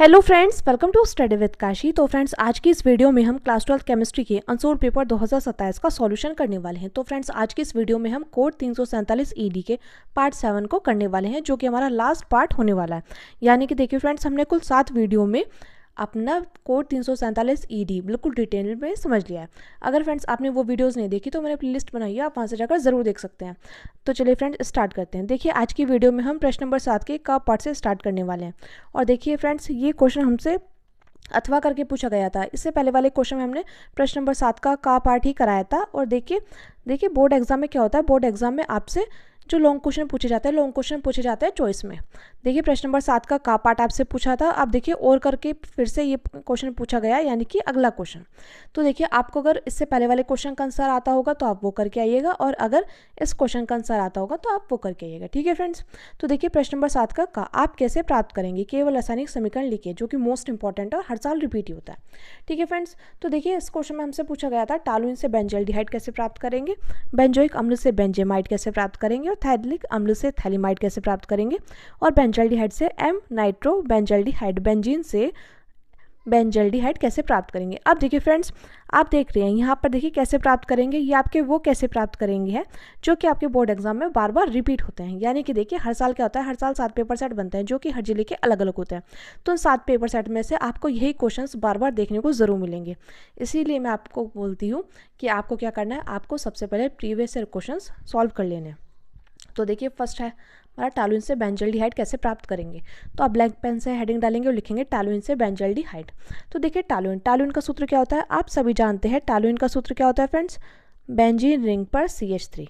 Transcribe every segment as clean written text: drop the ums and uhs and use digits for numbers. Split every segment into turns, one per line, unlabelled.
Hello friends, welcome to study with Kashi. तो friends, आज की इस वीडियो में हम क्लास 12 केमिस्ट्री के आंसर पेपर 2027 का सॉल्यूशन करने वाले हैं। तो फ्रेंड्स, आज की इस वीडियो में हम कोड 347 ईडी के पार्ट 7 को करने वाले हैं, जो कि हमारा लास्ट पार्ट होने वाला है। यानी कि देखिए फ्रेंड्स, हमने कुल 7 वीडियो में अपना कोड 347 ईडी बिल्कुल डिटेल में समझ लिया है। अगर फ्रेंड्स आपने वो वीडियोस नहीं देखी तो मैंने प्लेलिस्ट बनाई है, आप वहाँ से जाकर ज़रूर देख सकते हैं। तो चलिए फ्रेंड्स, स्टार्ट करते हैं। देखिए, आज की वीडियो में हम प्रश्न नंबर 7 के का पार्ट से स्टार्ट करने वाले हैं। और देखिए फ्रेंड्स, ये क्वेश्चन हमसे अथवा करके पूछा गया था। इससे पहले वाले क्वेश्चन में हमने प्रश्न नंबर 7 का पार्ट ही कराया था। और देखिए बोर्ड एग्जाम में क्या होता है, बोर्ड एग्जाम में आपसे जो लॉन्ग क्वेश्चन पूछे जाते हैं, लॉन्ग क्वेश्चन पूछे जाते हैं चॉइस में। देखिए, प्रश्न नंबर 7 का पार्ट आपसे पूछा था। अब देखिए और करके फिर से ये क्वेश्चन पूछा गया, यानी कि अगला क्वेश्चन। तो देखिए, आपको अगर इससे पहले वाले क्वेश्चन का आंसर आता होगा तो आप वो करके आइएगा, और अगर इस क्वेश्चन का आंसर आता होगा तो आप वो करके आइएगा। ठीक है फ्रेंड्स। तो देखिए, प्रश्न नंबर 7 का आप कैसे प्राप्त करेंगे केवल रासायनिक समीकरण लिखिए, जो कि मोस्ट इंपॉर्टेंट और हर साल रिपीट ही होता है। ठीक है फ्रेंड्स। तो देखिए, इस क्वेश्चन में हमसे पूछा गया था टॉलुइन से बेंजल्डिहाइड कैसे प्राप्त करेंगे, बेंजोइक अम्ल से बेंजेमाइड कैसे प्राप्त करेंगे, और थैलिक अम्ल से थैलिमाइड कैसे प्राप्त करेंगे, और बेंजल्डिहाइड से एम नाइट्रो बेंजल्डिहाइड, बेंजीन से बेंजल्डिहाइड कैसे प्राप्त करेंगे। अब देखिए फ्रेंड्स, आप देख रहे हैं यहाँ पर, देखिए कैसे प्राप्त करेंगे। ये आपके वो कैसे प्राप्त करेंगे है जो कि आपके बोर्ड एग्जाम में बार बार रिपीट होते हैं। यानी कि देखिए, हर साल क्या होता है, हर साल 7 पेपर सेट बनते हैं, जो कि हर जिले के अलग अलग होते हैं। तो उन 7 पेपर सेट में से आपको यही क्वेश्चन बार बार देखने को ज़रूर मिलेंगे। इसीलिए मैं आपको बोलती हूँ कि आपको क्या करना है, आपको सबसे पहले प्रीवियस ईयर क्वेश्चन सॉल्व कर लेने हैं। तो देखिए, फर्स्ट है हमारा टॉलुइन से बेंजल्डिहाइड कैसे प्राप्त करेंगे। तो आप ब्लैक पेन से हेडिंग डालेंगे और लिखेंगे टॉलुइन से बेंजल्डिहाइड। तो देखिए, टॉलुइन का सूत्र क्या होता है, आप सभी जानते हैं। टॉलुइन का सूत्र क्या होता है फ्रेंड्स, बेंजीन रिंग पर CH3।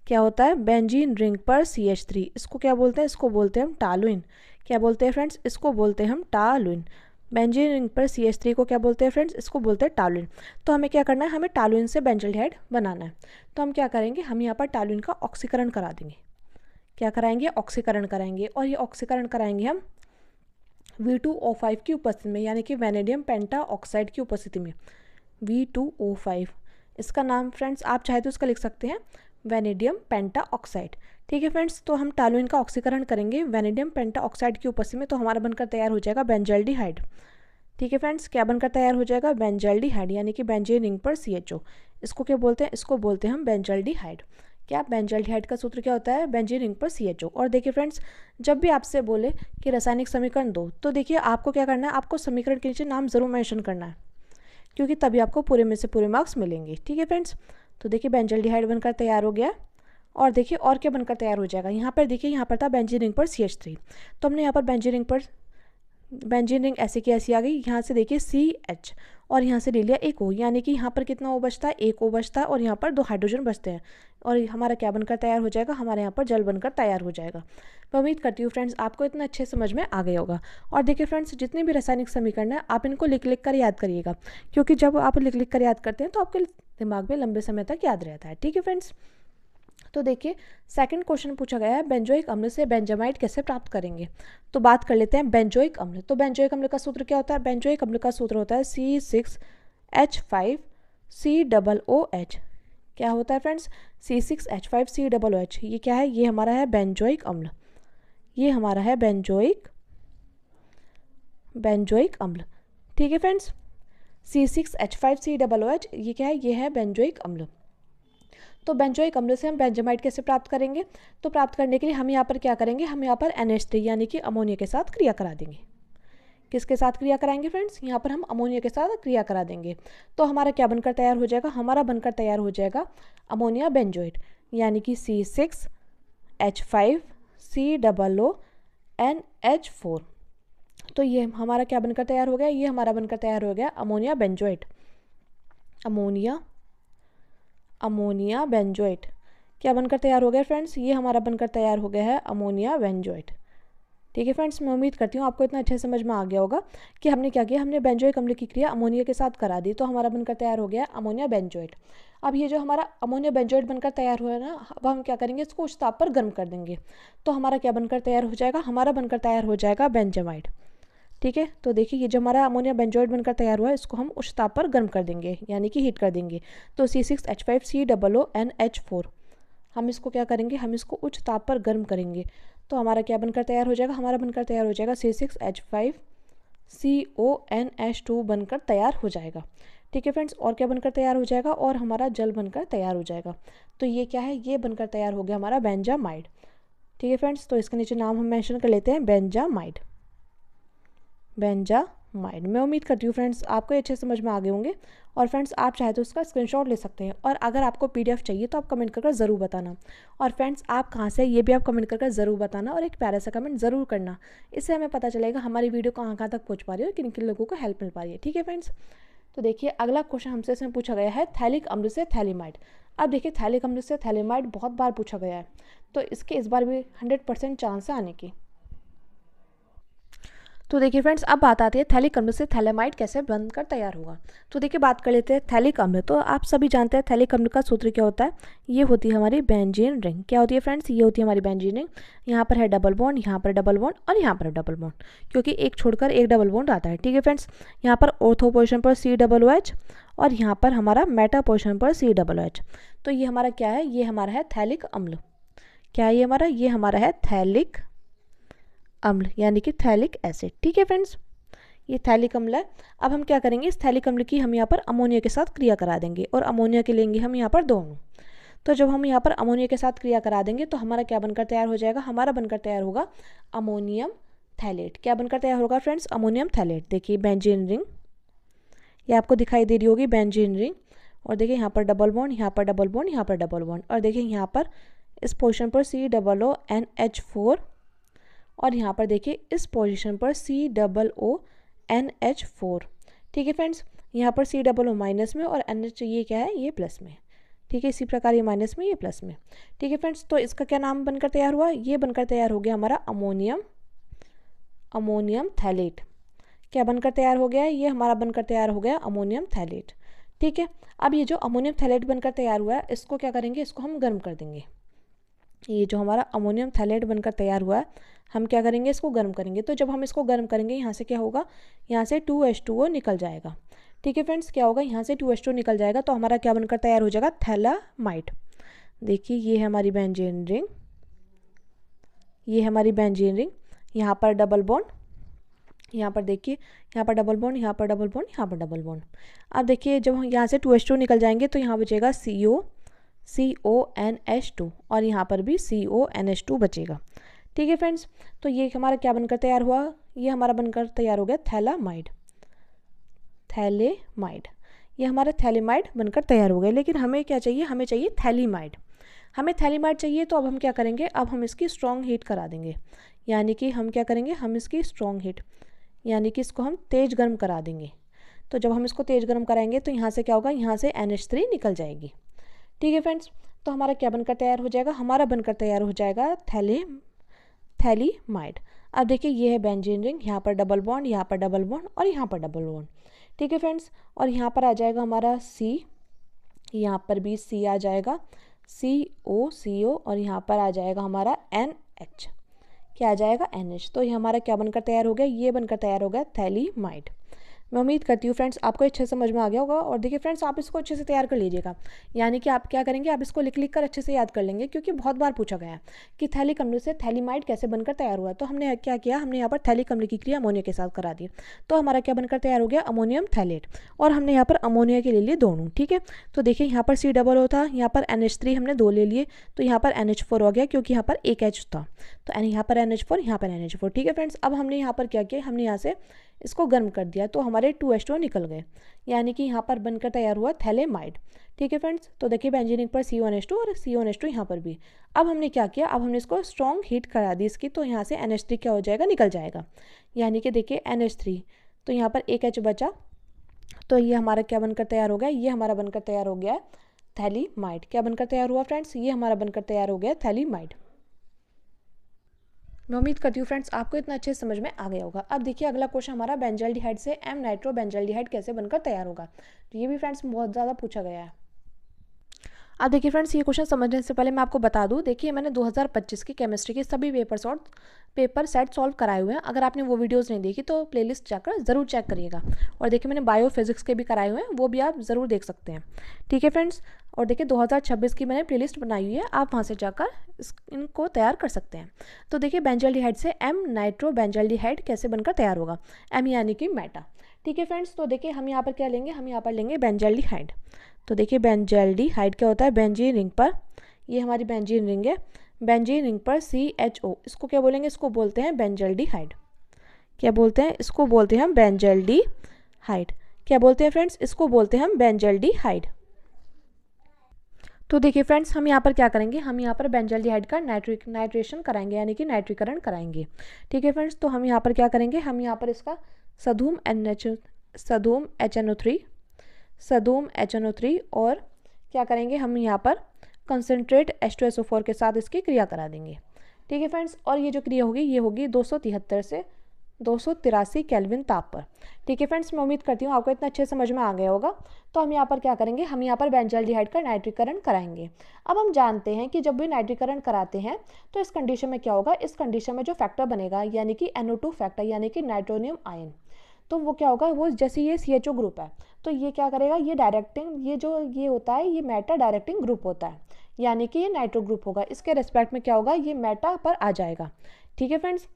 क्या होता है, बेंजीन रिंग पर CH3। इसको क्या बोलते हैं, इसको बोलते हैं हम टॉलुइन। क्या बोलते हैं फ्रेंड्स, इसको बोलते हैं हम टॉलुइन। बेंजीन रिंग पर CH3 को क्या बोलते हैं फ्रेंड्स, इसको बोलते हैं टॉलुइन। तो हमें क्या करना है, हमें टॉलुइन से बेंजल्डिहाइड बनाना है। तो हम क्या करेंगे, हम यहाँ पर टॉलुइन का ऑक्सीकरण करा देंगे। क्या कराएंगे, ऑक्सीकरण कराएंगे। और ये ऑक्सीकरण कराएंगे हम V2O5 की उपस्थिति में, यानी कि वैनेडियम पेंटा ऑक्साइड की उपस्थिति में। V2O5, इसका नाम फ्रेंड्स आप चाहे तो इसका लिख सकते हैं वैनेडियम पेंटा ऑक्साइड। ठीक है फ्रेंड्स। तो हम टॉलुइन का ऑक्सीकरण करेंगे वैनेडियम पेंटा ऑक्साइड की उपस्थिति में, तो हमारा बनकर तैयार हो जाएगा बेंजल्डिहाइड। ठीक है फ्रेंड्स, क्या बनकर तैयार हो जाएगा, बेंजल्डिहाइड, यानी कि बेंजीन रिंग पर CHO। इसको क्या बोलते हैं, इसको बोलते हैं हम बेंजल्डिहाइड। क्या, बेंजल्डिहाइड का सूत्र क्या होता है, बेंजीन रिंग पर CHO। और देखिए फ्रेंड्स, जब भी आपसे बोले कि रासायनिक समीकरण दो, तो देखिए आपको क्या करना है, आपको समीकरण के नीचे नाम जरूर मेंशन करना है, क्योंकि तभी आपको पूरे में से पूरे मार्क्स मिलेंगे। ठीक है फ्रेंड्स। तो देखिए, बेंजल्डिहाइड बनकर तैयार हो गया। और देखिए और क्या बनकर तैयार हो जाएगा, यहाँ पर देखिए, यहाँ पर था बेंजीन रिंग पर CH3। तो हमने यहाँ पर बेंजीन रिंग ऐसे की ऐसी आ गई। यहाँ से देखिए CH, और यहाँ से ले लिया एक O, यानी कि यहाँ पर कितना O बचता है, एक O बचता है, और यहाँ पर 2 हाइड्रोजन बचते हैं। और हमारा क्या बनकर तैयार हो जाएगा, हमारे यहाँ पर जल बनकर तैयार हो जाएगा। मैं उम्मीद करती हूँ फ्रेंड्स आपको इतना अच्छे समझ में आ गया होगा। और देखिए फ्रेंड्स, जितने भी रासायनिक समीकरण है आप इनको लिख लिख कर याद करिएगा, क्योंकि जब आप लिख लिख कर याद करते हैं तो आपके दिमाग में लंबे समय तक याद रहता है। ठीक है फ्रेंड्स। तो देखिए, सेकंड क्वेश्चन पूछा गया है बेंजोइक अम्ल से बेंजामाइड कैसे प्राप्त करेंगे। तो बात कर लेते हैं बेंजोइक अम्ल। तो बेंजोइक अम्ल का सूत्र क्या होता है, बेंजोइक अम्ल का सूत्र होता है C6H5COOH। क्या होता है फ्रेंड्स, C6H5COOH। ये क्या है, ये हमारा है बेंजोइक अम्ल। ये हमारा है बेंजोइक अम्ल। ठीक है फ्रेंड्स, C6H5COOH, ये क्या है, ये है बेंजोइक अम्ल। तो बेंजोइक अम्ल से हम बेंजामाइड कैसे प्राप्त करेंगे। तो प्राप्त करने के लिए हम यहाँ पर क्या करेंगे, हम यहाँ पर NH3 यानी कि अमोनिया के साथ क्रिया करा देंगे। किसके साथ क्रिया कराएंगे फ्रेंड्स, यहाँ पर हम अमोनिया के साथ क्रिया करा देंगे। तो हमारा क्या बनकर तैयार हो जाएगा, हमारा बनकर तैयार हो जाएगा अमोनिया बेंजोइड, यानी कि C6H5COONH4। तो ये हमारा क्या बनकर तैयार हो गया, ये हमारा बनकर तैयार हो गया अमोनिया बेंजोइड। अमोनिया बेंजोइट क्या बनकर तैयार हो गया फ्रेंड्स, ये हमारा बनकर तैयार हो गया है अमोनिया बेंजोइट। ठीक है फ्रेंड्स, मैं उम्मीद करती हूँ आपको इतना अच्छे समझ में आ गया होगा कि हमने क्या किया, हमने बेंजोइक अम्ल की क्रिया अमोनिया के साथ करा दी, तो हमारा बनकर तैयार हो गया अमोनिया बेंजोइट। अब ये जो हमारा अमोनिया बेंजोइट बनकर तैयार हुआ है ना, अब हम क्या करेंगे, इसको उच्च ताप पर गर्म कर देंगे। तो हमारा क्या बनकर तैयार हो जाएगा, हमारा बनकर तैयार हो जाएगा बेंजामाइड। ठीक है। तो देखिए, ये जो हमारा अमोनिया बेंजोइड बनकर तैयार हुआ है, इसको हम उच्च ताप पर गर्म कर देंगे, यानी कि हीट कर देंगे। तो C6H5COONH4, हम इसको क्या करेंगे, हम इसको उच्च ताप पर गर्म करेंगे। तो हमारा क्या बनकर तैयार हो जाएगा, हमारा बनकर तैयार हो जाएगा C6H5 CONH2 बनकर तैयार हो जाएगा। ठीक है फ्रेंड्स, और क्या बनकर तैयार हो जाएगा, और हमारा जल बनकर तैयार हो जाएगा। तो ये क्या है, ये बनकर तैयार हो गया हमारा बेंजामाइड। ठीक है फ्रेंड्स, तो इसके नीचे नाम हम मेंशन कर लेते हैं बेंजामाइड। बेंजामाइड। मैं उम्मीद करती हूँ फ्रेंड्स आपको अच्छे से समझ में आ गए होंगे। और फ्रेंड्स आप चाहे तो उसका स्क्रीनशॉट ले सकते हैं, और अगर आपको PDF चाहिए तो आप कमेंट कर ज़रूर बताना। और फ्रेंड्स आप कहाँ से, ये भी आप कमेंट कर ज़रूर बताना, और एक प्यारा सा कमेंट ज़रूर करना। इससे हमें पता चलेगा हमारी वीडियो कहाँ कहाँ तक पहुँच पा रही है और किन किन लोगों को हेल्प मिल पा रही है। ठीक है फ्रेंड्स, तो देखिए अगला क्वेश्चन हमसे इसमें पूछा गया है थैलिक अम्ल से थैलीमाइड। अब देखिए थैलिक अम्ल से थैलीमाइड बहुत बार पूछा गया है, तो इसके इस बार भी 100% चांस है आने की। तो देखिए फ्रेंड्स अब बात आती है थैलिक अम्ल से थैलेमाइड कैसे बनकर तैयार होगा। तो देखिए बात कर लेते हैं थैलिक अम्ल। तो आप सभी जानते हैं थैलिक अम्ल का सूत्र क्या होता है, ये होती है हमारी बेंजीन रिंग। क्या होती है फ्रेंड्स, ये होती है हमारी बेंजीन रिंग। यहाँ पर है डबल बॉन्ड, यहाँ पर डबल बॉन्ड और यहाँ पर डबल बॉन्ड, क्योंकि एक छोड़कर एक डबल बॉन्ड आता है। ठीक है फ्रेंड्स, यहाँ पर ऑर्थो पोजिशन पर COOH और यहाँ पर हमारा मेटा पोजिशन पर COOH। तो ये हमारा क्या है, ये हमारा है थैलिक अम्ल। क्या है ये हमारा, ये हमारा है थैलिक अम्ल यानी कि थैलिक एसिड। ठीक है फ्रेंड्स, ये थैलिक अम्ल है। अब हम क्या करेंगे, इस थैलिक अम्ल की हम यहाँ पर अमोनिया के साथ क्रिया करा देंगे, और अमोनिया के लेंगे हम यहाँ पर 2 अणु। तो जब हम यहाँ पर अमोनिया के साथ क्रिया करा देंगे तो हमारा क्या बनकर तैयार हो जाएगा, हमारा बनकर तैयार होगा अमोनियम थैलेट। क्या बनकर तैयार होगा फ्रेंड्स, अमोनियम थैलेट। देखिए बेंजीन रिंग, ये आपको दिखाई दे रही होगी बेंजीन रिंग, और देखिए यहाँ पर डबल बॉन्ड, यहाँ पर डबल बॉन्ड, यहाँ पर डबल बॉन्ड, और देखिए यहाँ पर इस पोजिशन पर COONH4, और यहाँ पर देखिए इस पोजीशन पर COONH4। ठीक है फ्रेंड्स, यहाँ पर COO माइनस में और NH ये क्या है, ये प्लस में। ठीक है, इसी प्रकार ये माइनस में, ये प्लस में। ठीक है फ्रेंड्स, तो इसका क्या नाम बनकर तैयार हुआ, ये बनकर तैयार हो गया हमारा अमोनियम थैलेट। क्या बनकर तैयार हो गया है, ये हमारा बनकर तैयार हो गया अमोनियम थैलेट। ठीक है, अब ये जो अमोनियम थैलेट बनकर तैयार हुआ है इसको क्या करेंगे, इसको हम गर्म कर देंगे। ये जो हमारा अमोनियम थैलेट बनकर तैयार हुआ है हम क्या करेंगे, इसको गर्म करेंगे। तो जब हम इसको गर्म करेंगे यहाँ से क्या होगा, यहाँ से 2H2O निकल जाएगा। ठीक है फ्रेंड्स, क्या होगा, यहाँ से 2H2O निकल जाएगा, तो हमारा क्या बनकर तैयार हो जाएगा, थैलामाइड। देखिए ये है हमारी बेंजीन रिंग, ये है हमारी बेंजीन रिंग। यहाँ पर डबल बॉन्ड, यहाँ पर देखिए यहाँ पर डबल बॉन्ड, यहाँ पर डबल बॉन्ड, यहाँ पर डबल बॉन्ड। अब देखिए जब हम यहाँ से 2H2O निकल जाएंगे तो यहाँ बचेगा CONH2, और यहाँ पर भी CONH2 बचेगा। ठीक है फ्रेंड्स, तो ये हमारा क्या बनकर तैयार हुआ, ये हमारा बनकर तैयार हो गया थैलामाइड। थैलेमाइड, ये हमारा थैलेमाइड बनकर तैयार हो गया। लेकिन हमें क्या चाहिए, हमें चाहिए थैलीमाइड। हमें थैलीमाइड चाहिए, तो अब हम क्या करेंगे, अब हम इसकी स्ट्रॉन्ग हीट करा देंगे। यानी कि हम क्या करेंगे, हम इसकी स्ट्रॉन्ग हीट यानी कि इसको हम तेज गर्म करा देंगे। तो जब हम इसको तेज गर्म कराएंगे तो यहाँ से क्या होगा, यहाँ से NH3 निकल जाएगी। ठीक है फ्रेंड्स, तो हमारा क्या बनकर तैयार हो जाएगा, हमारा बनकर तैयार हो जाएगा थैलीमाइड। अब देखिए ये है बेंजीन रिंग, यहाँ पर डबल बॉन्ड, यहाँ पर डबल बॉन्ड और यहाँ पर डबल बॉन्ड। ठीक है फ्रेंड्स, और यहाँ पर आ जाएगा हमारा C, यहाँ पर भी C आ जाएगा, CO और यहाँ पर आ जाएगा हमारा NH। क्या आ जाएगा, NH। तो ये हमारा क्या बनकर तैयार हो गया, ये बनकर तैयार हो गया थैलीमाइड। मैं उम्मीद करती हूँ फ्रेंड्स आपको अच्छे से समझ में आ गया होगा। और देखिए फ्रेंड्स आप इसको अच्छे से तैयार कर लीजिएगा, यानी कि आप क्या करेंगे, आप इसको लिख लिख कर अच्छे से याद कर लेंगे, क्योंकि बहुत बार पूछा गया है कि थैलिक अम्ल से थैलीमाइड कैसे बनकर तैयार हुआ। तो हमने क्या किया, हमने यहाँ पर थैलिक अम्ल की क्रिया अमोनिया के साथ करा दी, तो हमारा क्या बनकर तैयार हो गया, अमोनियम थैलेट। और हमने यहाँ पर अमोनिया के ले लिए 2 अणु। ठीक है, तो देखिए यहाँ पर COO था, यहाँ पर NH3 हमने 2 ले लिए, तो यहाँ पर NH4 हो गया, क्योंकि यहाँ पर एक H था, तो यहाँ पर NH4, यहाँ पर NH4। ठीक है फ्रेंड्स, अब हमने यहाँ पर क्या किया, हमने यहाँ से इसको गर्म कर दिया, तो हमारे 2H2O निकल गए, यानी कि यहाँ पर बनकर तैयार हुआ थैलेमाइड। ठीक है फ्रेंड्स, तो देखिए बेंजीन रिंग पर CONH2 और CONH2 यहाँ पर भी। अब हमने क्या किया, अब हमने इसको स्ट्रॉन्ग हीट करा दी इसकी, तो यहाँ से NH3 क्या हो जाएगा, निकल जाएगा, यानी कि देखिए NH3, तो यहाँ पर एक H बचा, तो ये हमारा क्या बनकर तैयार हो गया, ये हमारा बनकर तैयार हो गया थैलीमाइड। क्या बनकर तैयार हुआ फ्रेंड्स, ये हमारा बनकर तैयार हो गया थैलीमाइड। मैं उम्मीद करती हूँ फ्रेंड्स आपको इतना अच्छे से समझ में आ गया होगा। अब देखिए अगला क्वेश्चन हमारा बेंजल्डिहाइड से M नाइट्रो बेंजल्डिहाइड कैसे बनकर तैयार होगा। तो ये भी फ्रेंड्स बहुत ज़्यादा पूछा गया है। अब देखिए फ्रेंड्स ये क्वेश्चन समझने से पहले मैं आपको बता दूं, देखिए मैंने 2025 की केमिस्ट्री के सभी पेपर सेट सॉल्व कराए हुए हैं। अगर आपने वो वीडियोस नहीं देखी तो प्लेलिस्ट जाकर ज़रूर चेक करिएगा। और देखिए मैंने बायो फिजिक्स के भी कराए हुए हैं, वो भी आप ज़रूर देख सकते हैं। ठीक है फ्रेंड्स, और देखिए 2026 की मैंने प्लेलिस्ट बनाई हुई है, आप वहाँ से जाकर इनको तैयार कर सकते हैं। तो देखिए बेंजल्डिहाइड से एम नाइट्रो बेंजल्डिहाइड कैसे बनकर तैयार होगा, एम यानी कि मेटा। ठीक है फ्रेंड्स, तो देखिए हम यहाँ पर क्या लेंगे, हम यहाँ पर लेंगे बेंजल्डिहाइड। तो देखिए बेंजल्डिहाइड क्या होता है, बेंजीन रिंग पर, ये हमारी बेंजीन रिंग है, बेंजीन रिंग पर CHO, इसको क्या बोलेंगे, इसको बोलते हैं बेंजल्डिहाइड। क्या बोलते हैं, इसको बोलते हैं हम बेंजल्डिहाइड। क्या बोलते हैं फ्रेंड्स, इसको बोलते हैं हम बेंजल्डिहाइड। तो देखिए फ्रेंड्स, हम यहाँ पर क्या करेंगे, हम यहाँ पर बेंजल्डिहाइड का नाइट्रेशन कराएंगे, यानी कि नाइट्रीकरण कराएंगे। ठीक है फ्रेंड्स, तो हम यहाँ पर क्या करेंगे, हम यहाँ पर इसका सधूम HNO3 और क्या करेंगे, हम यहाँ पर कंसनट्रेट H2SO4 के साथ इसकी क्रिया करा देंगे। ठीक है फ्रेंड्स, और ये जो क्रिया होगी ये होगी 273 से 283 केल्विन ताप पर। ठीक है फ्रेंड्स, मैं उम्मीद करती हूँ आपको इतना अच्छे समझ में आ गया होगा। तो हम यहाँ पर क्या करेंगे, हम यहाँ पर बेंजल्डिहाइड का नाइट्रीकरण कराएंगे। अब हम जानते हैं कि जब भी नाइट्रीकरण कराते हैं तो इस कंडीशन में क्या होगा, इस कंडीशन में जो फैक्टर बनेगा यानी कि NO2 फैक्टर यानी कि नाइट्रोनियम आयन, तो वो क्या होगा, वो जैसे ये CHO ग्रुप है तो ये क्या करेगा, ये डायरेक्टिंग, ये होता है, ये मेटा डायरेक्टिंग ग्रुप होता है, यानी कि ये नाइट्रो ग्रुप होगा, इसके रेस्पेक्ट में क्या होगा, ये मेटा पर आ जाएगा। ठीक है फ्रेंड्स,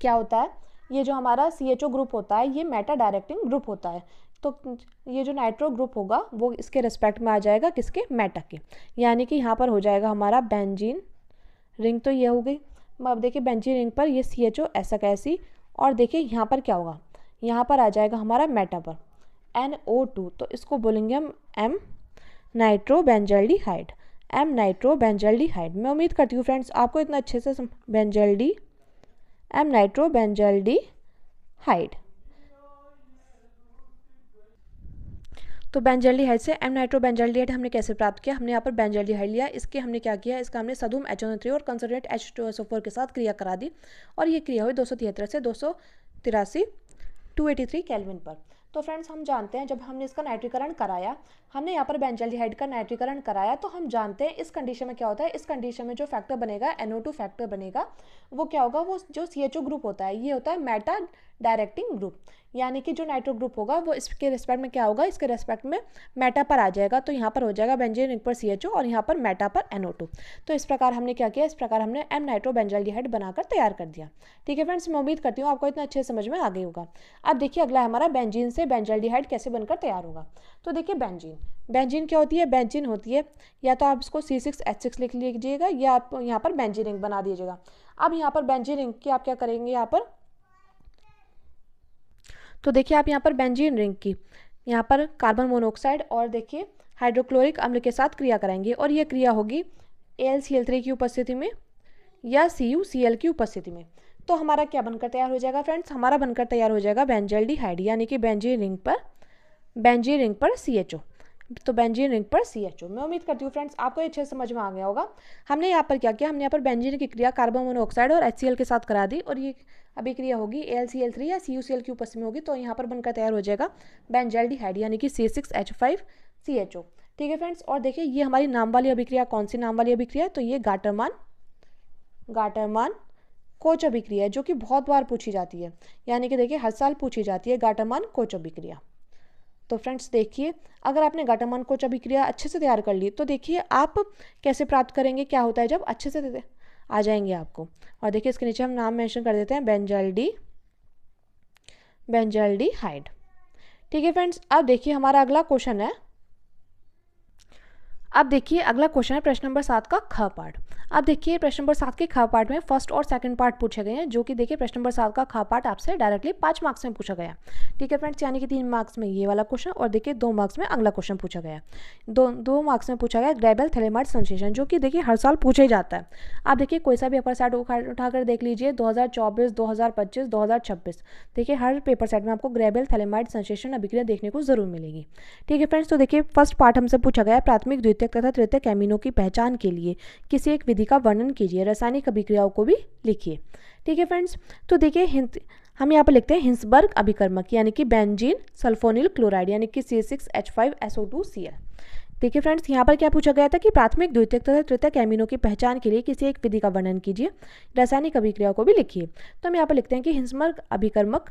क्या होता है, ये जो हमारा CHO ग्रुप होता है ये मेटा डायरेक्टिंग ग्रुप होता है, तो ये जो नाइट्रो ग्रुप होगा वो इसके रेस्पेक्ट में आ जाएगा, किसके, मेटा के, यानी कि यहाँ पर हो जाएगा हमारा बेंजीन रिंग, तो ये हो गई। अब देखिए बेंजीन रिंग पर ये CHO ऐसा कैसी, और देखिए यहाँ पर क्या होगा, यहाँ पर आ जाएगा हमारा मेटा पर NO2, तो इसको बोलेंगे हम M nitro benzaldehyde, M nitro benzaldehyde. मैं उम्मीद करती हूँ फ्रेंड्स आपको इतना अच्छे से एम नाइट्रो बेंजल्डिहाइड। तो बेंजल्डिहाइड से एम नाइट्रो बेंजल्डिहाइड हमने कैसे प्राप्त किया, हमने यहाँ पर बेंजल्डिहाइड लिया, इसके हमने क्या किया, इसका हमने सधूम HNO3 और कंसनट्रेट H2SO4 के साथ क्रिया करा दी, और ये क्रिया हुई 273 से 283 केल्विन पर। तो फ्रेंड्स हम जानते हैं जब हमने इसका नाइट्रीकरण कराया, हमने यहाँ पर बेंजल्डिहाइड का नाइट्रीकरण कराया, तो हम जानते हैं इस कंडीशन में क्या होता है, इस कंडीशन में जो फैक्टर बनेगा, NO2 फैक्टर बनेगा, वो क्या होगा, वो जो CHO ग्रुप होता है ये होता है मेटा डायरेक्टिंग ग्रुप, यानी कि जो नाइट्रो ग्रुप होगा वो इसके रेस्पेक्ट में क्या होगा, इसके रेस्पेक्ट में मेटा पर आ जाएगा, तो यहाँ पर हो जाएगा बेंजीन रिंग पर CHO और यहाँ पर मेटा पर NO2। तो इस प्रकार हमने क्या किया, इस प्रकार हमने एम नाइट्रो बेंजल्डिहाइड बनाकर तैयार कर दिया। ठीक है फ्रेंड्स, मैं उम्मीद करती हूँ आपको इतना अच्छे समझ में आ गई होगा। अब देखिए अगला हमारा बेंजीन से बेंजल्डिहाइड कैसे बनकर तैयार होगा। तो देखिए बेंजीन क्या होती है, बेंजीन होती है, या तो आप इसको C6H6 लिख लीजिएगा या आप यहाँ पर बेंजीन रिंग बना दीजिएगा। अब यहाँ पर बेंजीन रिंग की आप क्या करेंगे, यहाँ पर तो देखिए आप यहाँ पर बेंजीन रिंग की यहाँ पर कार्बन मोनोऑक्साइड और देखिए हाइड्रोक्लोरिक अम्ल के साथ क्रिया कराएंगे, और ये क्रिया होगी AlCl3 की उपस्थिति में या CuCl की उपस्थिति में। तो हमारा क्या बनकर तैयार हो जाएगा फ्रेंड्स, हमारा बनकर तैयार हो जाएगा बेंजल्डिहाइड, यानी कि बेंजीन रिंग पर CHO। तो बेंजीन रिंग पर CHO। मैं उम्मीद करती हूँ फ्रेंड्स आपको अच्छे से समझ में आ गया होगा। हमने यहाँ पर क्या किया, हमने यहाँ पर बेंजीन की क्रिया कार्बन मोनोऑक्साइड और HCl के साथ करा दी, और ये अभी क्रिया होगी AlCl3 या CuCl की उपस्थिति में होगी, तो यहाँ पर बनकर तैयार हो जाएगा बेंजल्डिहाइड, यानी कि C6H5CHO। ठीक है फ्रेंड्स, और देखिए ये हमारी नाम वाली अभिक्रिया, कौन सी नाम वाली अभिक्रिया है, तो ये गाटरमान कोच अभिक्रिया है, जो कि बहुत बार पूछी जाती है, यानी कि देखिए हर साल पूछी जाती है गाटरमान कोच अभिक्रिया। तो फ्रेंड्स देखिए अगर आपने गाटरमान कोच अभिक्रिया अच्छे से तैयार कर ली, तो देखिए आप कैसे प्राप्त करेंगे, क्या होता है जब अच्छे से आ जाएंगे आपको। और देखिए इसके नीचे हम नाम मेंशन कर देते हैं बेंजल्डिहाइड। ठीक है फ्रेंड्स, अब देखिए हमारा अगला क्वेश्चन है, प्रश्न नंबर 7 का ख पार्ट। अब देखिए प्रश्न नंबर 7 के ख पार्ट में फर्स्ट और सेकंड पार्ट पूछे गए हैं, जो कि देखिए प्रश्न नंबर 7 का ख पार्ट आपसे डायरेक्टली 5 मार्क्स में पूछा गया। ठीक है फ्रेंड्स, यानी कि 3 मार्क्स में ये वाला क्वेश्चन और देखिए 2 मार्क्स में अगला क्वेश्चन पूछा गया। दो मार्क्स में पूछा गया ग्रेबल थैलेमाइड सेंसेशन, जो कि देखिए हर साल पूछा ही जाता है। आप देखिए कोई सा भी पेपर सेट उठाकर देख लीजिए, 2024, 2025, 2026, देखिए हर पेपर सेट में आपको ग्रेबल थैलेमाइड सेंसेशन अभिक्रिया देखने को जरूर मिलेगी। ठीक है फ्रेंड्स, तो देखिए फर्स्ट पार्ट हमसे पूछा गया प्राथमिक, द्वितीयक तथा तृतीयक एमिनो की पहचान के लिए किसी एक विधि का वर्णन कीजिए, रासायनिक अभिक्रियाओं को भी लिखिए। ठीक है फ्रेंड्स, तो देखिए हम यहाँ पर लिखते हैं हिंसबर्ग अभिकर्मक, यानी कि बेंजीन सल्फोनिल क्लोराइड, यानी कि C6H5SO2Cl। देखिए फ्रेंड्स यहाँ पर क्या पूछा गया था कि प्राथमिक, द्वितीयक तथा तृतीयक एमिनो की पहचान के लिए किसी एक विधि का वर्णन कीजिए, रासायनिक अभिक्रियाओं को भी लिखिए। तो हम यहाँ पर लिखते हैं कि हिंसबर्ग अभिकर्मक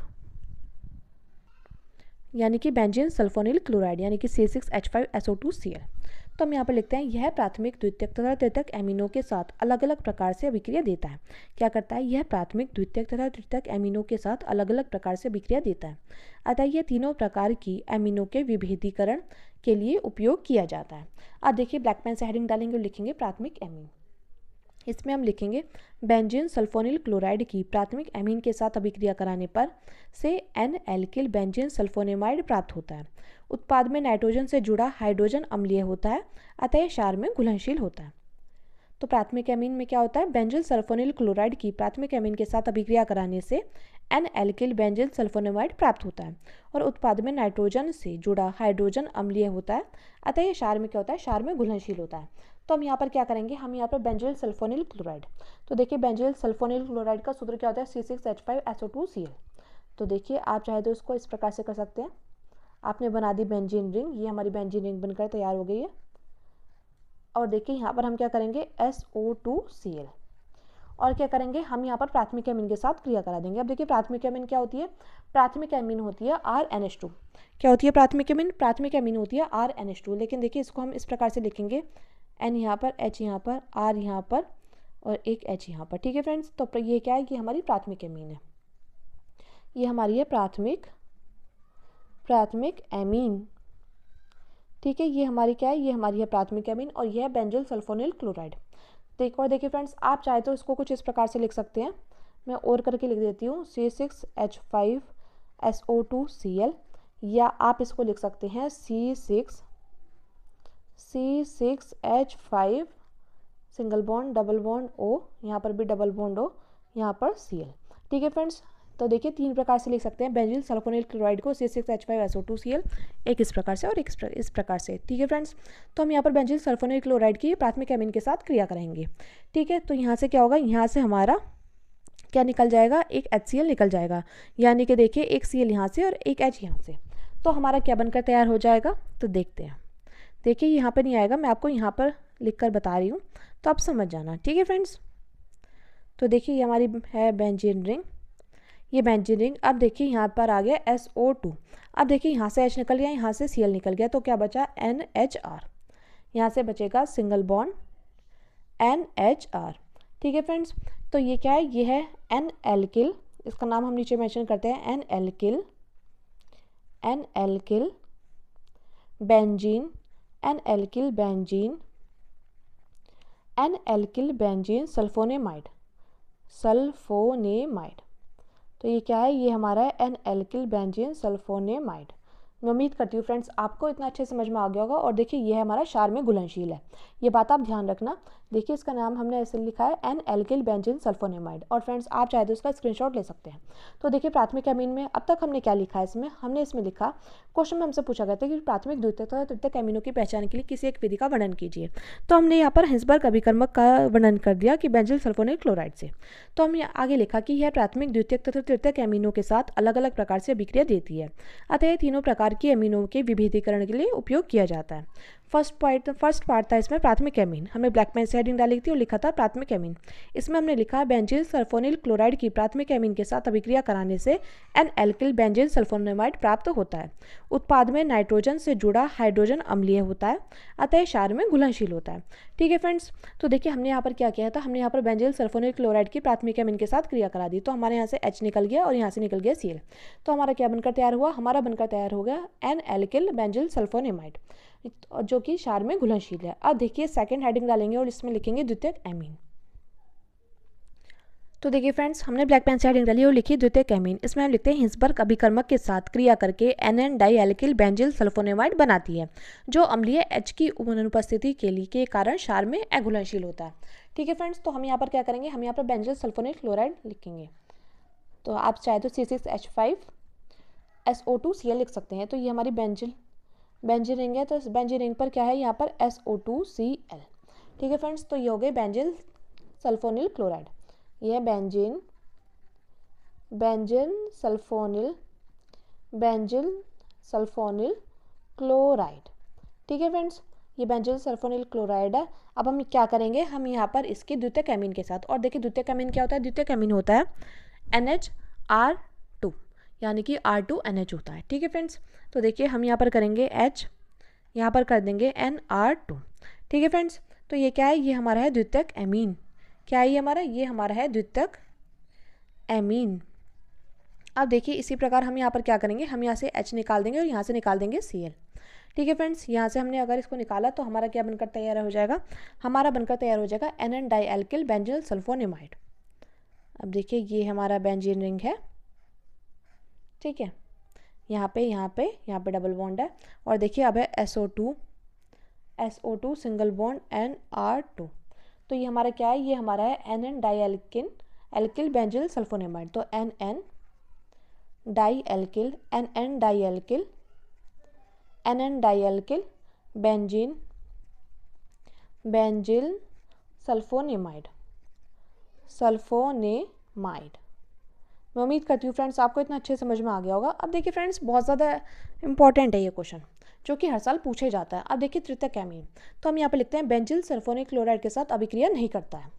यानी कि बेंजीन सल्फोनिल क्लोराइड, यानी कि C6H5SO2Cl। तो हम यहाँ पर लिखते हैं यह प्राथमिक द्वितीयक तथा तृतीयक एमिनो के साथ अलग अलग प्रकार से अभिक्रिया देता है। क्या करता है? यह प्राथमिक द्वितीयक तथा तृतीयक एमिनो के साथ अलग अलग प्रकार से अभिक्रिया देता है। अतः यह तीनों प्रकार की एमिनो के विभेदीकरण के लिए उपयोग किया जाता है। अब देखिए ब्लैक पेन से हेडिंग डालेंगे और लिखेंगे प्राथमिक एमीन। इसमें हम लिखेंगे बेंजीन सल्फोनिल क्लोराइड की प्राथमिक एमीन के साथ अभिक्रिया कराने पर से एन एल्किल बेंजीन सल्फोनेमाइड प्राप्त होता है। उत्पाद में नाइट्रोजन से जुड़ा हाइड्रोजन अम्लीय होता है, अतः क्षार में घुलनशील होता है। तो प्राथमिक एमीन में क्या होता है? बेंजीन सल्फोनिल क्लोराइड की प्राथमिक एमीन के साथ अभिक्रिया कराने से एन एल्किल बेंजीन सल्फोनेमाइड प्राप्त होता है और उत्पाद में नाइट्रोजन से जुड़ा हाइड्रोजन अम्लीय होता है, अतः यह क्षार में क्या होता है? क्षार में घुलनशील होता है। तो हम यहाँ पर क्या करेंगे? हम यहाँ पर बेंजीन सल्फोनिल क्लोराइड, तो देखिए बेंजीन सल्फोनिल क्लोराइड का सूत्र क्या होता है? C6H5SO2Cl। तो देखिए आप चाहे तो इसको इस प्रकार से कर सकते हैं। आपने बना दी बेंजीन रिंग, ये हमारी बेंजीन रिंग बनकर तैयार हो गई है। और देखिए यहाँ पर हम क्या करेंगे? SO2Cl। और क्या करेंगे? हम यहाँ पर प्राथमिक एमीन के साथ क्रिया करा देंगे। अब देखिए प्राथमिक एमीन क्या होती है? प्राथमिक एमीन होती है RNH2। क्या होती है प्राथमिक एमीन? प्राथमिक एमीन होती है RNH2। लेकिन देखिए इसको हम इस प्रकार से लिखेंगे, N यहाँ पर, H यहाँ पर, R यहाँ पर और एक H यहाँ पर। ठीक है फ्रेंड्स, तो ये क्या है? ये हमारी प्राथमिक एमीन है, ये हमारी है प्राथमिक एमीन। ठीक है, ये हमारी क्या है? ये हमारी है प्राथमिक एमीन और यह है बेंजीन सल्फोनिल क्लोराइड। देखिए फ्रेंड्स, आप चाहे तो इसको कुछ इस प्रकार से लिख सकते हैं। मैं और करके लिख देती हूँ C6H5SO2Cl, या आप इसको लिख सकते हैं C6H5 single bond double bond O, यहाँ पर भी डबल बॉन्ड O, यहाँ पर Cl। ठीक है फ्रेंड्स, तो देखिए तीन प्रकार से लिख सकते हैं बेंजीन सल्फोनिल क्लोराइड को, C6H5SO2Cl, एक इस प्रकार से और एक इस प्रकार से। ठीक है फ्रेंड्स, तो हम यहाँ पर बेंजीन सल्फोनिल क्लोराइड की प्राथमिक एमीन के साथ क्रिया करेंगे। ठीक है, तो यहाँ से क्या होगा? यहाँ से हमारा क्या निकल जाएगा? एक HCl निकल जाएगा, यानी कि देखिए एक Cl यहाँ से और एक H यहाँ से। तो हमारा क्या बनकर तैयार हो जाएगा? तो देखते हैं। देखिए यहाँ पर नहीं आएगा, मैं आपको यहाँ पर लिख कर बता रही हूँ, तो आप समझ जाना। ठीक है फ्रेंड्स, तो देखिए ये हमारी है बेंजीन रिंग, ये बेंजीन रिंग। अब देखिए यहाँ पर आ गया SO2। अब देखिए यहाँ से H निकल गया, यहाँ से Cl निकल गया, तो क्या बचा? NHR। यहाँ से बचेगा सिंगल बॉन्ड NHR। ठीक है फ्रेंड्स, तो ये क्या है? ये है एन एल्किल, इसका नाम हम नीचे मेंशन करते हैं, N alkyl benzene, N alkyl benzene sulphonamide. तो ये क्या है? ये हमारा है एन एल्किल बेंजीन सल्फोनेमाइड। मैं उम्मीद करती हूँ फ्रेंड्स आपको इतना अच्छे समझ में आ गया होगा। और देखिए ये हमारा क्षार में घुलनशील है, ये बात आप ध्यान रखना। देखिए इसका नाम हमने ऐसे लिखा है एन एल्किल बेंजीन सल्फोनेमाइड, और फ्रेंड्स आप चाहे तो इसका स्क्रीनशॉट ले सकते हैं। तो देखिए प्राथमिक एमीन में अब तक हमने क्या लिखा है? हमने इसमें लिखा, क्वेश्चन में हमसे पूछा गया था कि प्राथमिक द्वितीयक तथा तृतीयक एमीनों की पहचान के लिए किसी एक विधि का वर्णन कीजिए। तो हमने यहाँ पर हिंसबर्ग अभिकर्मक का वर्णन कर दिया कि बेंजीन सल्फोनिल क्लोराइड से। तो हमने आगे लिखा कि यह प्राथमिक द्वितीयक तथा तृतीयक एमीनों के साथ अलग अलग प्रकार से अभिक्रिया देती है, अतः ये तीनों प्रकार की एमीनों के विभेदीकरण के लिए उपयोग किया जाता है। फर्स्ट पार्ट था इसमें प्राथमिक एमीन, हमने ब्लैक पेन से हेडिंग डाली थी और लिखा था प्राथमिक एमीन। इसमें हमने लिखा बेंजीन सल्फोनिल क्लोराइड की प्राथमिक एमीन के साथ अभिक्रिया कराने से एन एल्किल बेंजीन सल्फोनेमाइड प्राप्त होता है। उत्पाद में नाइट्रोजन से जुड़ा हाइड्रोजन अम्लीय होता है, अतः क्षार में घुलनशील होता है। ठीक है फ्रेंड्स, तो देखिए हमने यहाँ पर क्या किया था? हमने यहाँ पर बेंजीन सल्फोनिल क्लोराइड की प्राथमिक एमीन के साथ क्रिया करा दी, तो हमारे यहाँ से H निकल गया और यहाँ से निकल गया Cl। तो हमारा क्या बनकर तैयार हुआ? हमारा बनकर तैयार हो गया एन एल्किल बेंजीन सल्फोनेमाइड, जो कि क्षार में घुलनशील है। अब देखिए सेकंड हेडिंग डालेंगे और इसमें लिखेंगे द्वितीयक एमीन। तो देखिए फ्रेंड्स, हमने ब्लैक पेन से हेडिंग डाली और लिखी द्वितीयक एमीन। इसमें हम लिखते हैं हिंसबर्ग अभिकर्मक के साथ क्रिया करके NN dialkyl benzene sulphonamide बनाती है, जो अम्लीय H की अनुपस्थिति के कारण क्षार में अघुलनशील होता है। ठीक है फ्रेंड्स, तो हम यहाँ पर क्या करेंगे? हम यहाँ पर बेंजीन सल्फोनिल क्लोराइड लिखेंगे, तो आप चाहे तो C6H5SO2Cl लिख सकते हैं। तो ये हमारी बेंजीन रिंग है, तो बेंजीन रिंग पर क्या है? यहाँ पर SO2Cl। ठीक है फ्रेंड्स, तो ये हो गए बेंजीन सल्फोनिल क्लोराइड, ये है बेंजीन सल्फोनिल क्लोराइड। ठीक है फ्रेंड्स, ये बेंजीन सल्फोनिल क्लोराइड है। अब हम क्या करेंगे? हम यहाँ पर इसके द्वितीयक एमीन के साथ, और देखिए द्वितीयक एमीन क्या होता है? द्वितीयक एमीन होता है NHR2, यानी कि R2NH होता है। ठीक है फ्रेंड्स, तो देखिए हम यहाँ पर करेंगे H, यहाँ पर कर देंगे NR2। ठीक है फ्रेंड्स, तो ये क्या है, ये हमारा है द्वितीयक एमीन। क्या है ये हमारा, ये हमारा है द्वितीयक एमीन। अब देखिए इसी प्रकार हम यहाँ पर क्या करेंगे, हम यहाँ से H निकाल देंगे और यहाँ से निकाल देंगे Cl। ठीक है फ्रेंड्स, यहाँ से हमने अगर इसको निकाला तो हमारा क्या बनकर तैयार हो जाएगा, हमारा बनकर तैयार हो जाएगा NN डाइएल्किल बेंजील सल्फोनेमाइड। अब देखिए ये हमारा बेंजीन रिंग है, ठीक है, यहाँ पे डबल बॉन्ड है, और देखिए अब है SO2 सिंगल बॉन्ड NR2। तो ये हमारा क्या है, ये हमारा है NN डाइएल्किल बेंजील सल्फोनेमाइड। तो NN डाइएल्किल बेंजील सल्फोनेमाइड। मैं उम्मीद करती हूँ फ्रेंड्स आपको इतना अच्छे समझ में आ गया होगा। अब देखिए फ्रेंड्स, बहुत ज़्यादा इंपॉर्टेंट है ये क्वेश्चन, जो कि हर साल पूछे जाता है। अब देखिए तृतीयक एमीन, तो हम यहाँ पे लिखते हैं बेंजील सल्फोनिक क्लोराइड के साथ अभिक्रिया नहीं करता है।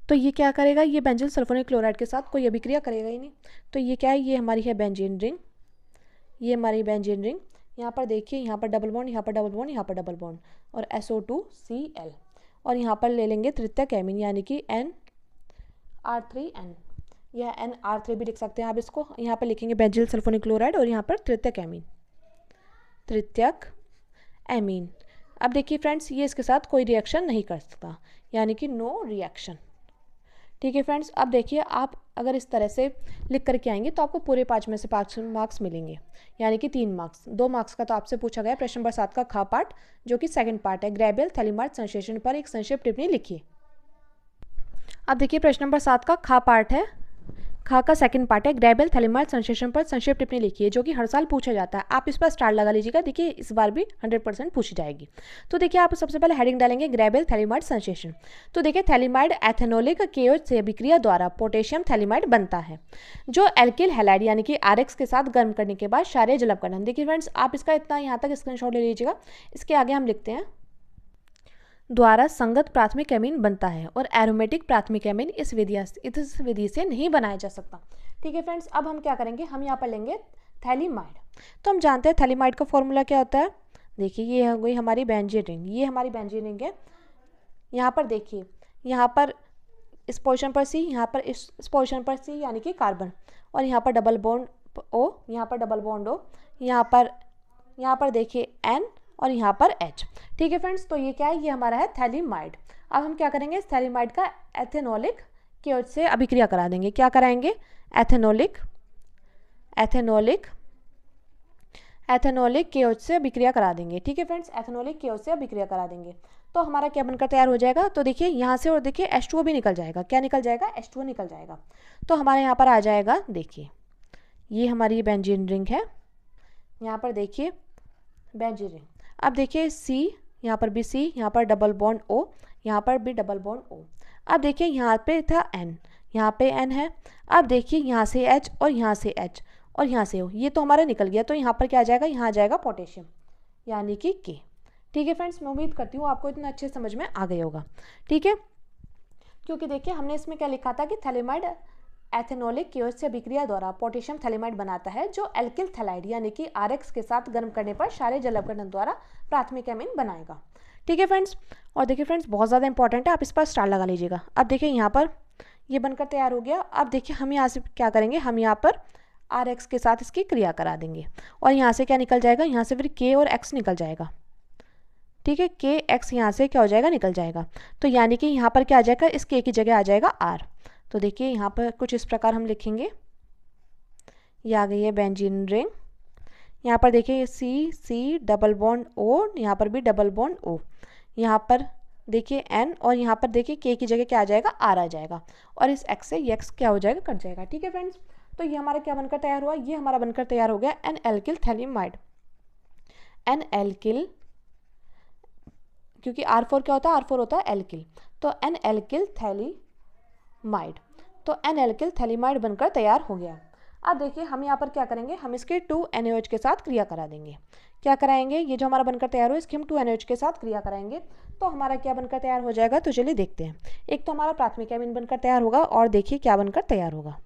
तो ये क्या करेगा, ये बेंजील सल्फोनिक क्लोराइड के साथ कोई अभिक्रिया करेगा ही नहीं। तो ये क्या है, ये हमारी है बेंजीन रिंग, ये हमारी बेंजीन रिंग। यहाँ पर देखिए, यहाँ पर डबल बॉन्ड, यहाँ पर डबल बॉन्ड, यहाँ पर डबल बॉन्ड, और SO2Cl, और यहाँ पर ले लेंगे तृतीयक एमीन यानी कि NR3N, या NR3 भी लिख सकते हैं आप इसको। यहाँ पर लिखेंगे बेंजील सल्फोनिक क्लोराइड और यहाँ पर तृतीयक एमीन। अब देखिए फ्रेंड्स, ये इसके साथ कोई रिएक्शन नहीं कर सकता, यानी कि नो रिएक्शन। ठीक है फ्रेंड्स, अब देखिए आप अगर इस तरह से लिख करके आएंगे तो आपको पूरे 5 में से 5 मार्क्स मिलेंगे, यानी कि 3 मार्क्स। 2 मार्क्स का तो आपसे पूछा गया प्रश्न नंबर 7 का खा पार्ट, जो कि सेकंड पार्ट है। ग्रेबियल थैलीमाइड संश्लेषण पर एक संक्षिप्त टिप्पणी लिखिए। अब देखिए प्रश्न नंबर 7 का खा पार्ट है, खा का सेकंड पार्ट है, ग्रेबियल थैलीमाइड संश्लेषण पर संक्षिप्त टिप्पणी लिखिए, जो कि हर साल पूछा जाता है। आप इस पर स्टार लगा लीजिएगा, देखिए इस बार भी 100% पूछी जाएगी। तो देखिए आप सबसे पहले हेडिंग डालेंगे ग्रेबियल थैलीमाइड संश्लेषण। तो देखिए थैलीमाइड एथेनोलिक केओच से अभिक्रिया द्वारा पोटेशियम थैलीमाइड बनता है, जो एल्किल हैलाइड यानी कि RX के साथ गर्म करने के बाद क्षारीय जल अपघटन। देखिए फ्रेंड्स, आप इसका इतना यहाँ तक स्क्रीनशॉट ले लीजिएगा। इसके आगे हम लिखते हैं द्वारा संगत प्राथमिक एमीन बनता है, और एरोमेटिक प्राथमिक एमीन इस विधि से नहीं बनाया जा सकता। ठीक है फ्रेंड्स, अब हम क्या करेंगे, हम यहाँ पर लेंगे थैलीमाइड। तो हम जानते हैं थैलीमाइड का फॉर्मूला क्या होता है। देखिए ये हो गई हमारी बेंजीन रिंग, ये हमारी बेंजीन रिंग है। यहाँ पर देखिए, यहाँ पर इस पोजीशन पर C, यहाँ पर इस पोजीशन पर C यानी कि कार्बन, और यहाँ पर डबल बॉन्ड O, यहाँ पर डबल बॉन्ड O, यहाँ पर देखिए N, और यहाँ पर H। ठीक है फ्रेंड्स, तो ये क्या है, ये हमारा है थैलीमाइड। अब हम क्या करेंगे, इस थैलीमाइड का एथेनोलिक केओच से अभिक्रिया करा देंगे। क्या कराएंगे, एथेनोलिक केओच से अभिक्रिया करा देंगे। ठीक है फ्रेंड्स, एथेनोलिक केओच से अभिक्रिया करा देंगे तो हमारा क्या बनकर तैयार हो जाएगा। तो देखिए यहाँ से, और देखिए H2O भी निकल जाएगा। क्या निकल जाएगा, H2O निकल जाएगा। तो हमारे यहाँ पर आ जाएगा, देखिए ये हमारी बेंजीन रिंग है, यहाँ पर देखिए बेंजीन रिंग। अब देखिए C, यहाँ पर भी C, यहाँ पर डबल बॉन्ड O, यहाँ पर भी डबल बॉन्ड O। अब देखिए यहाँ पे था N, यहाँ पे N है। अब देखिए यहाँ से H, और यहाँ से H, और यहाँ से O, ये तो हमारा निकल गया। तो यहाँ पर क्या आ जाएगा, यहाँ आ जाएगा पोटेशियम यानी कि K। ठीक है फ्रेंड्स, मैं उम्मीद करती हूँ आपको इतना अच्छे समझ में आ गया होगा। ठीक है, क्योंकि देखिए हमने इसमें क्या लिखा था कि थैलीमाइड एथेनोलिक केओच से अभिक्रिया द्वारा पोटेशियम थैलीमाइड बनाता है, जो एल्किल थैलाइड यानी कि RX के साथ गर्म करने पर क्षारीय जल अपघटन द्वारा प्राथमिक एमीन बनाएगा। ठीक है फ्रेंड्स, और देखिए फ्रेंड्स बहुत ज़्यादा इंपॉर्टेंट है, आप इस पर स्टार लगा लीजिएगा। अब देखिए यहाँ पर ये बनकर तैयार हो गया। अब देखिए हम यहाँ से क्या करेंगे, हम यहाँ पर RX के साथ इसकी क्रिया करा देंगे, और यहाँ से क्या निकल जाएगा, यहाँ से फिर K और X निकल जाएगा। ठीक है, KX यहाँ से क्या हो जाएगा, निकल जाएगा। तो यानी कि यहाँ पर क्या आ जाएगा, इस K की जगह आ जाएगा R। तो देखिए यहाँ पर कुछ इस प्रकार हम लिखेंगे, ये आ गई है बेंजीन रिंग। यहाँ पर देखिए C डबल बॉन्ड O, यहाँ पर भी डबल बॉन्ड O, यहाँ पर देखिए N, और यहाँ पर देखिए K की जगह क्या आ जाएगा, R आ जाएगा, और इस X से X क्या हो जाएगा, कट जाएगा। ठीक है फ्रेंड्स, तो ये हमारा क्या बनकर तैयार हुआ, ये हमारा बनकर तैयार हो गया N alkyl phthalimide. N alkyl, क्योंकि R4 क्या होता है, R4 होता है एल्किल, तो N एल्किल थैलीमाइड। तो N एल्किल थैलीमाइड बनकर तैयार हो गया। अब देखिए हम यहाँ पर क्या करेंगे, हम इसके 2 NaOH के साथ क्रिया करा देंगे। क्या कराएंगे, ये जो हमारा बनकर तैयार हो इसके हम 2 NaOH के साथ क्रिया कराएंगे तो हमारा क्या बनकर तैयार हो जाएगा। तो चलिए देखते हैं। एक तो हमारा प्राथमिक एमीन बनकर तैयार होगा, और देखिए क्या बनकर तैयार होगा।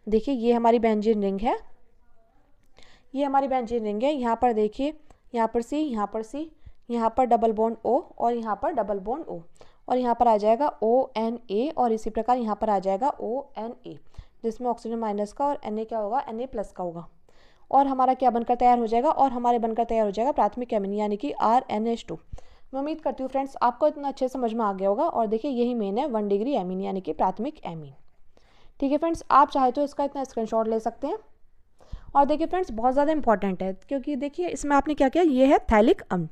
देखिए ये हमारी बेंजीन रिंग है, ये हमारी बेंजीन रिंग है। यहाँ पर देखिए, यहाँ पर C, यहाँ पर C, यहाँ पर डबल बॉन्ड O और यहाँ पर डबल बॉन्ड O, और यहाँ पर आ जाएगा ONA, और इसी प्रकार यहाँ पर आ जाएगा ONA, जिसमें ऑक्सीजन माइनस का और Na क्या होगा, Na प्लस का होगा। और हमारा क्या बनकर तैयार हो जाएगा, और हमारे बनकर तैयार हो जाएगा प्राथमिक एमीन यानी कि RNH2। मैं उम्मीद करती हूँ फ्रेंड्स आपको इतना अच्छे समझ में आ गया होगा। और देखिए यही मेन है 1 डिग्री एमीन यानी कि प्राथमिक एमीन। ठीक है फ्रेंड्स, आप चाहे तो इसका इतना स्क्रीनशॉट ले सकते हैं। और देखिए फ्रेंड्स बहुत ज़्यादा इंपॉर्टेंट है, क्योंकि देखिए इसमें आपने क्या किया, ये है थैलिक अम्ल।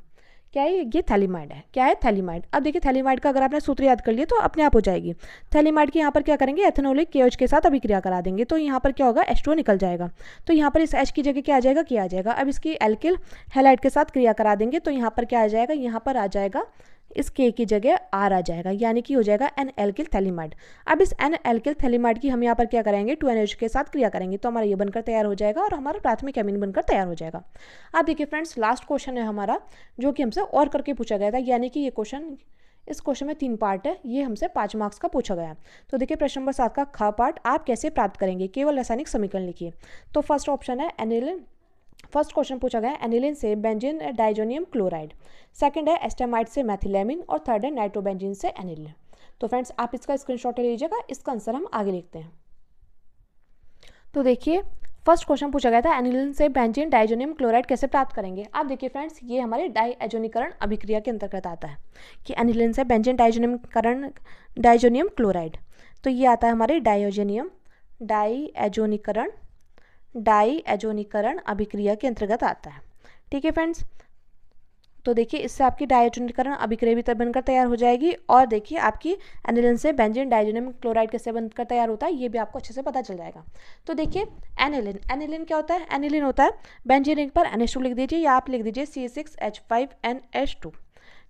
क्या है ये, थैलीमाइड है। क्या है, थैलीमाइड। अब देखिए थैलीमाइड का अगर आपने सूत्र याद कर लिया तो अपने आप हो जाएगी। थैलीमाइड की यहाँ पर क्या करेंगे, एथेनोलिक KOH के साथ अभिक्रिया करा देंगे, तो यहाँ पर क्या होगा, H2O निकल जाएगा। तो यहाँ पर इस H की जगह क्या आ जाएगा, क्या आ जाएगा। अब इसकी एल्किल हैलाइड के साथ क्रिया करा देंगे, तो यहाँ पर क्या आ जाएगा, यहाँ पर आ जाएगा इस K की जगह R आ जाएगा, यानी कि हो जाएगा N एल्किल थैलीमाइड। अब इस N एल्किल थैलीमाइड की हम यहाँ पर क्या करेंगे, 2NH के साथ क्रिया करेंगे, तो हमारा ये बनकर तैयार हो जाएगा और हमारा प्राथमिक एमीन बनकर तैयार हो जाएगा। अब देखिए फ्रेंड्स लास्ट क्वेश्चन है हमारा, जो कि हमसे और करके पूछा गया था, यानी कि ये क्वेश्चन, इस क्वेश्चन में 3 पार्ट है, ये हमसे 5 मार्क्स का पूछा गया। तो देखिए प्रश्न नंबर 7 का ख पार्ट, आप कैसे प्राप्त करेंगे, केवल रासायनिक समीकरण लिखिए। तो फर्स्ट ऑप्शन है एनिलिन। फर्स्ट क्वेश्चन पूछा गया एनिलिन से बेंजीन डाइजोनियम क्लोराइड, सेकंड है एस्टेमाइड से मैथिलेमिन, और थर्ड है नाइट्रोबेंजीन से एनिलिन। तो फ्रेंड्स आप इसका स्क्रीनशॉट ले लीजिएगा, इसका आंसर हम आगे लिखते हैं। तो देखिए फर्स्ट क्वेश्चन पूछा गया था एनिलिन से बेंजीन डाइजोनियम क्लोराइड कैसे प्राप्त करेंगे। आप देखिए फ्रेंड्स ये हमारे डाइएजोनीकरण अभिक्रिया के अंतर्गत आता है कि एनिलिन से बेंजीन डाइजोनियम क्लोराइड, तो ये आता है हमारे डाइएजोनीकरण अभिक्रिया के अंतर्गत आता है। ठीक है फ्रेंड्स, तो देखिए इससे आपकी डाइएजोनीकरण अभिक्रिया भी बनकर तैयार हो जाएगी। और देखिए आपकी एनिलिन से बेंजीन डाइजोनियम क्लोराइड कैसे बनकर तैयार होता है, ये भी आपको अच्छे से पता चल जाएगा। तो देखिए एनिलिन क्या होता है, एनिलिन होता है बेंजीन रिंग पर NH2 लिख दीजिए, या आप लिख दीजिए C6H5NH2।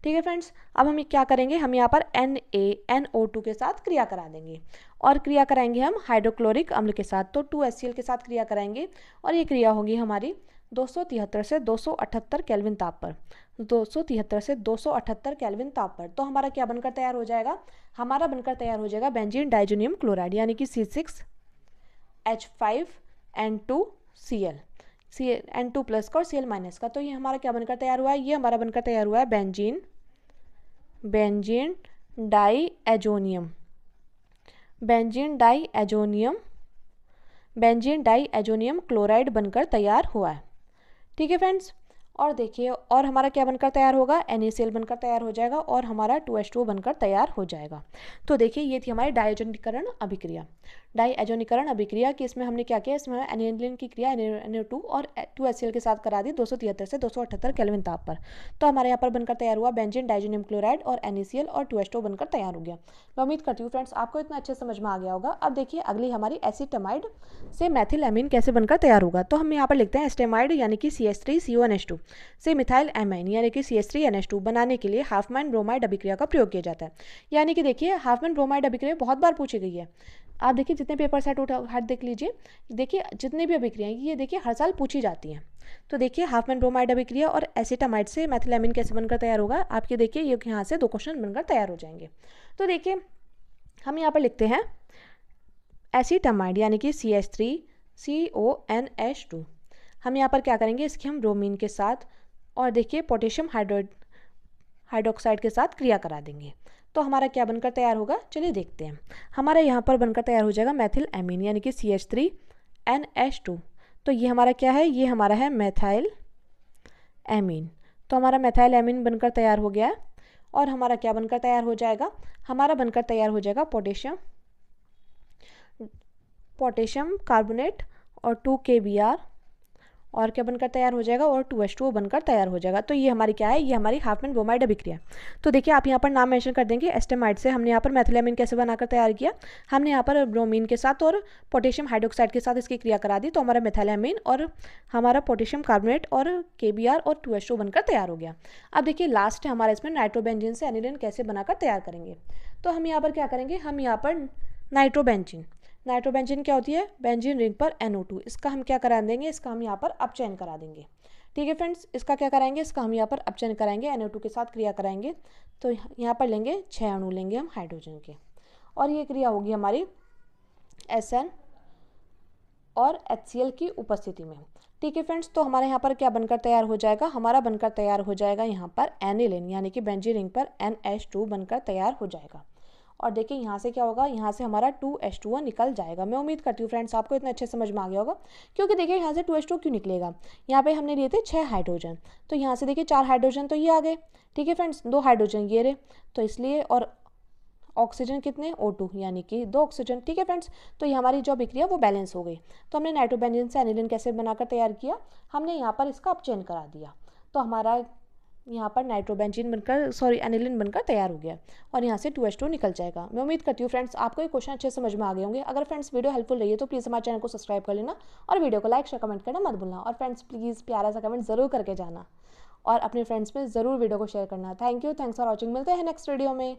ठीक है फ्रेंड्स, अब हम क्या करेंगे, हम यहाँ पर NaNO2 के साथ क्रिया करा देंगे, और क्रिया कराएंगे हम हाइड्रोक्लोरिक अम्ल के साथ, तो 2HCl के साथ क्रिया कराएंगे, और ये क्रिया होगी हमारी 273 से 278 केल्विन ताप पर, 273 से 278 केल्विन ताप पर। तो हमारा क्या बनकर तैयार हो जाएगा, हमारा बनकर तैयार हो जाएगा बेंजीन डाइजोनियम क्लोराइड, यानी कि C6H5N2Cl, N2 प्लस का और Cl माइनस का। तो ये हमारा क्या बनकर तैयार हुआ है, ये हमारा बनकर तैयार हुआ है बेंजीन डाइएजोनियम क्लोराइड बनकर तैयार हुआ है। ठीक है फ्रेंड्स, और देखिए और हमारा क्या बनकर तैयार होगा, NaCl बनकर तैयार हो जाएगा, और हमारा 2H2O बनकर तैयार हो जाएगा। तो देखिए ये थी हमारी डाइएजोनीकरण अभिक्रिया की, इसमें हमने क्या किया, इसमें एनिलिन की क्रिया NO2 और 2HCl के साथ करा दी 273 से 278 केल्विन ताप पर। तो हमारे यहाँ पर बनकर तैयार हुआ बेंजीन डाइजोनियम क्लोराइड और NaCl और 2H2O बनकर तैयार हो गया। मैं उम्मीद करती हूँ फ्रेंड्स आपको इतना अच्छे समझ में आ गया होगा। अब देखिए अगली हमारी एसिटामाइड से मैथिलेमिन कैसे बनकर तैयार होगा। तो हम यहाँ पर लिखते हैं एस्टेमाइड यानी कि CH3CONH2 से मिथाइल एमाइन यानी कि CH3NH2 बनाने के लिए हाफमैन ब्रोमाइड अभिक्रिया का प्रयोग किया जाता है। यानी कि देखिए हाफमैन ब्रोमाइड अभिक्रिया बहुत बार पूछी गई है। आप देखिए जितने पेपर सेट हट देख लीजिए, देखिए जितनी भी अभिक्रियाएं ये देखिए हर साल पूछी जाती हैं। तो देखिए हाफमैन ब्रोमाइड अभिक्रिया और एसिटामाइड से मैथिलेमिन कैसे बनकर तैयार होगा, आपके देखिए ये यहाँ से 2 क्वेश्चन बनकर तैयार हो जाएंगे। तो देखिए हम यहाँ पर लिखते हैं एसिटामाइड यानी कि CH3CONH2। हम यहाँ पर क्या करेंगे, इसकी हम ब्रोमीन के साथ और देखिए पोटेशियम हाइड्रोक्साइड के साथ क्रिया करा देंगे। तो हमारा क्या बनकर तैयार होगा, चलिए देखते हैं। हमारा यहाँ पर बनकर तैयार हो जाएगा मैथिल एमीन यानी कि CH3NH2। तो ये हमारा क्या है, ये हमारा है मैथाइल एमीन। तो हमारा मैथाइल एमीन बनकर तैयार हो गया है। और हमारा क्या बनकर तैयार हो जाएगा, हमारा बनकर तैयार हो जाएगा पोटेशियम कार्बोनेट और 2 KBr, और क्या बनकर तैयार हो जाएगा, और 2H2O बनकर तैयार हो जाएगा। तो ये हमारी क्या है, ये हमारी हाफमैन ब्रोमाइड अभिक्रिया। तो देखिए आप यहाँ पर नाम मेंशन कर देंगे। एस्टेमाइड से हमने यहाँ पर मैथिलेमिन कैसे बनाकर तैयार किया, हमने यहाँ पर ब्रोमीन के साथ और पोटेशियम हाइड्रोक्साइड के साथ इसकी क्रिया करा दी, तो हमारा मैथिलेमिन और हमारा पोटेशियम कार्बोनेट और KBr और 2H2O बनकर तैयार हो गया। अब देखिए लास्ट है हमारा इसमें नाइट्रोबेंजीन से एनिलीन कैसे बनाकर तैयार करेंगे। तो हम यहाँ पर क्या करेंगे, हम यहाँ पर नाइट्रोबेंजीन क्या होती है, बेंजीन रिंग पर NO2, इसका हम क्या करा देंगे, इसका हम यहाँ पर अपचयन करा देंगे। ठीक है फ्रेंड्स, इसका क्या कराएंगे, इसका हम यहाँ पर अपचयन कराएंगे, NO2 के साथ क्रिया कराएंगे। तो यहाँ पर लेंगे 6 अणु लेंगे हम हाइड्रोजन के, और ये क्रिया होगी हमारी और HCl की उपस्थिति में। ठीक है फ्रेंड्स, तो हमारे यहाँ पर क्या बनकर तैयार हो जाएगा, हमारा बनकर तैयार हो जाएगा यहाँ पर एनिलीन, यानी कि बेंजीन रिंग पर NH2 बनकर तैयार हो जाएगा। और देखिए यहाँ से क्या होगा, यहाँ से हमारा 2H2O निकल जाएगा। मैं उम्मीद करती हूँ फ्रेंड्स आपको इतना अच्छे समझ में आ गया होगा, क्योंकि देखिए यहाँ से 2H2 क्यों निकलेगा, यहाँ पे हमने लिए थे 6 हाइड्रोजन, तो यहाँ से देखिए 4 हाइड्रोजन तो ये आ गए। ठीक है फ्रेंड्स, 2 हाइड्रोजन ये रहे, तो इसलिए, और ऑक्सीजन कितने, O2, यानी कि 2 ऑक्सीजन। ठीक है फ्रेंड्स, तो ये हमारी जो बिक्रिया वो बैलेंस हो गई। तो हमने नाइट्रोबेंजीन से एनिलीन कैसे बनाकर तैयार किया, हमने यहाँ पर इसका अपचयन करा दिया, तो हमारा यहाँ पर नाइट्रोबेंजीन बनकर एनिलीन बनकर तैयार हो गया, और यहाँ से 2H2 निकल जाएगा। मैं उम्मीद करती हूँ फ्रेंड्स आपको ये क्वेश्चन अच्छे समझ में आ गए होंगे। अगर फ्रेंड्स वीडियो हेल्पफुल रही है तो प्लीज़ हमारे चैनल को सब्सक्राइब कर लेना, और वीडियो को लाइक शेयर कमेंट करना मत भूलना। और फ्रेंड्स प्लीज़ प्यारा सा कमेंट ज़रूर करके जाना, और अपने फ्रेंड्स में ज़रूर वीडियो को शेयर करना। Thank you, thanks for watching, मिलते हैं नेक्स्ट वीडियो में।